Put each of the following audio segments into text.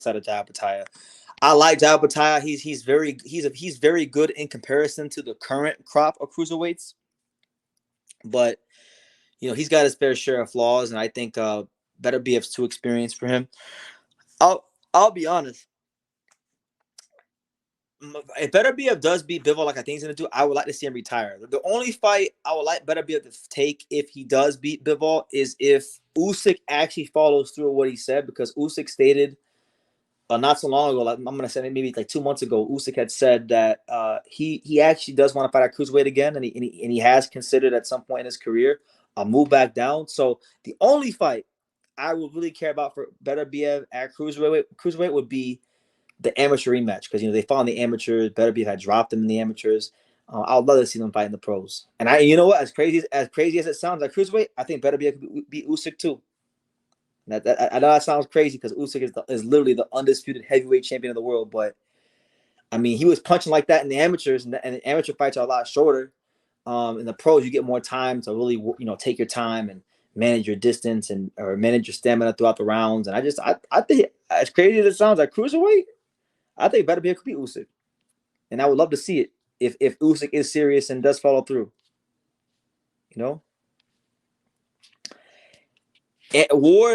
outside of Jaya. I like Jaya. He's very good in comparison to the current crop of cruiserweights, but he's got his fair share of flaws, and I think Beterbiev's too experienced for him. I'll be honest. If Beterbiev does beat Bivol like I think he's gonna do, I would like to see him retire. The only fight I would like Beterbiev to take if he does beat Bivol is if Usyk actually follows through with what he said, because Usyk stated not so long ago, like I'm gonna say maybe like 2 months ago, Usyk had said that he actually does want to fight at cruiserweight again, and he has considered at some point in his career a move back down. So the only fight I would really care about for Beterbiev at cruiserweight would be the amateur rematch, because they fought in the amateurs. Beterbiev had dropped them in the amateurs. I would love to see them fight in the pros. And you know what? As crazy as it sounds, like cruiserweight, I think Beterbiev could beat Usyk too. I know that sounds crazy because Usyk is literally the undisputed heavyweight champion of the world. But I mean, he was punching like that in the amateurs, and the amateur fights are a lot shorter. In the pros, you get more time to really take your time and manage your distance or manage your stamina throughout the rounds. And I think, as crazy as it sounds, like cruiserweight, I think Beterbiev could beat Usyk, and I would love to see it if Usyk is serious and does follow through.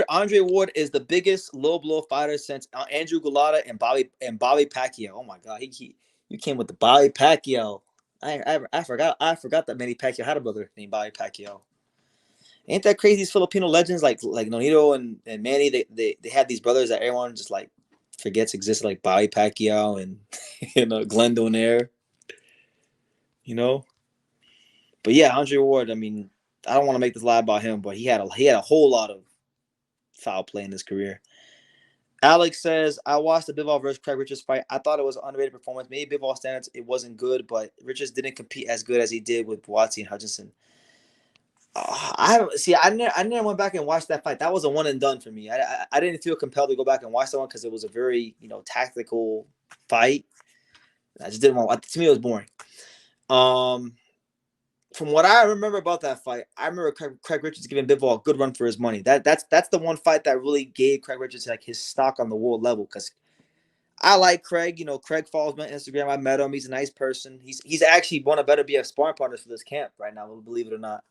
Andre Ward is the biggest low blow fighter since Andrew Gulata and Bobby Pacquiao. Oh my God, you came with the Bobby Pacquiao. I forgot that Manny Pacquiao had a brother named Bobby Pacquiao. Ain't that crazy? These Filipino legends like Nonito and Manny, they had these brothers that everyone just like forgets exist, like Bobby Pacquiao and Glenn Donaire. But yeah, Andre Ward. I mean, I don't want to make this lie about him, but he had a whole lot of foul play in his career. Alex says, I watched the Bivol versus Craig Richards fight. I thought it was an underrated performance. Maybe Bivol standards, it wasn't good, but Richards didn't compete as good as he did with Buatsi and Hutchinson. I never went back and watched that fight. That was a one and done for me. I didn't feel compelled to go back and watch that one because it was a very tactical fight. I just didn't want. To me, it was boring. From what I remember about that fight, I remember Craig Richards giving Bivol a good run for his money. That's the one fight that really gave Craig Richards like his stock on the world level, because I like Craig. Craig follows me on Instagram. I met him. He's a nice person. He's actually one of Beterbiev sparring partners for this camp right now, believe it or not.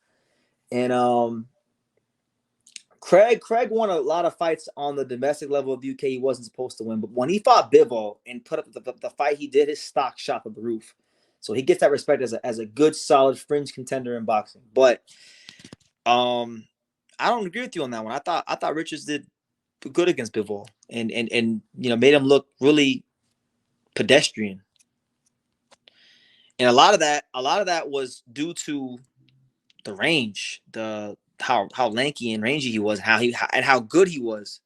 And Craig won a lot of fights on the domestic level of the UK he wasn't supposed to win. But when he fought Bivol and put up the fight he did, his stock shot through the roof. So he gets that respect as a good, solid fringe contender in boxing. But I don't agree with you on that one. I thought Richards did good against Bivol and made him look really pedestrian. And a lot of that was due to the range, how lanky and rangy he was, how good he was.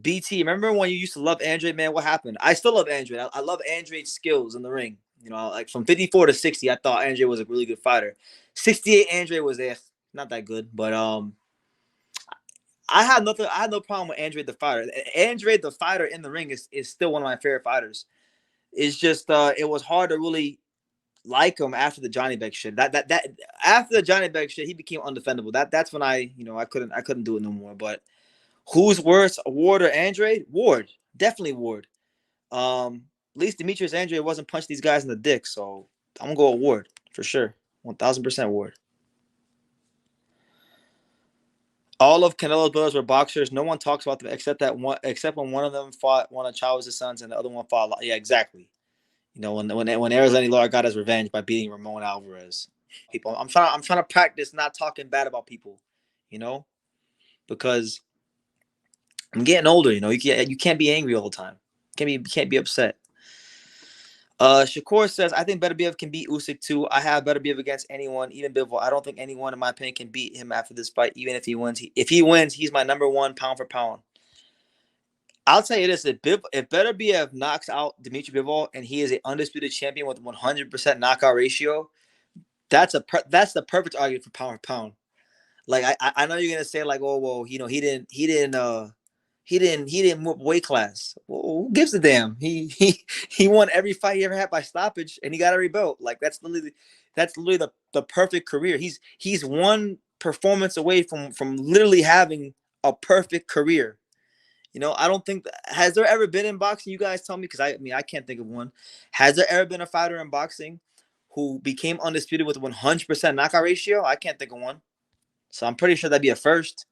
BT, remember when you used to love Andre, man? What happened? I still love Andre. I love Andre's skills in the ring. Like from 54 to 60, I thought Andre was a really good fighter. 68, Andre was not that good, but I had no problem with Andre the fighter. Andre the fighter in the ring is still one of my favorite fighters. It's just it was hard to really like him after the Johnny Beck shit. That after the Johnny Beck shit, he became undefendable. That's when I couldn't do it no more. But who's worse, Ward or Andre? Ward, definitely Ward. At least Demetrius Andre wasn't punching these guys in the dick, so I'm gonna go with Ward for sure, 1000% Ward. All of Canelo's brothers were boxers. No one talks about them except when one of them fought one of Chavez's sons and the other one fought. Yeah, exactly. When Arizona Lara got his revenge by beating Ramon Alvarez. People, I'm trying to practice not talking bad about people, because I'm getting older. You can't be angry all the time. You can't be upset. Shakur says, I think Beterbiev can beat Usyk too. I have Beterbiev against anyone, even Bivol. I don't think anyone, in my opinion, can beat him after this fight, even if he wins. If he wins, he's my number one pound for pound. I'll tell you this: if Beterbiev knocks out Dimitri Bivol and he is an undisputed champion with 100% knockout ratio, that's the perfect argument for pound. Like I know you're gonna say like, oh well, he didn't move weight class. Well, who gives a damn? He won every fight he ever had by stoppage, and he got a rebuilt. Like that's literally the perfect career. He's one performance away from literally having a perfect career. I don't think has there ever been in boxing? You guys tell me, because I can't think of one. Has there ever been a fighter in boxing who became undisputed with 100% knockout ratio? I can't think of one. So I'm pretty sure that'd be a first.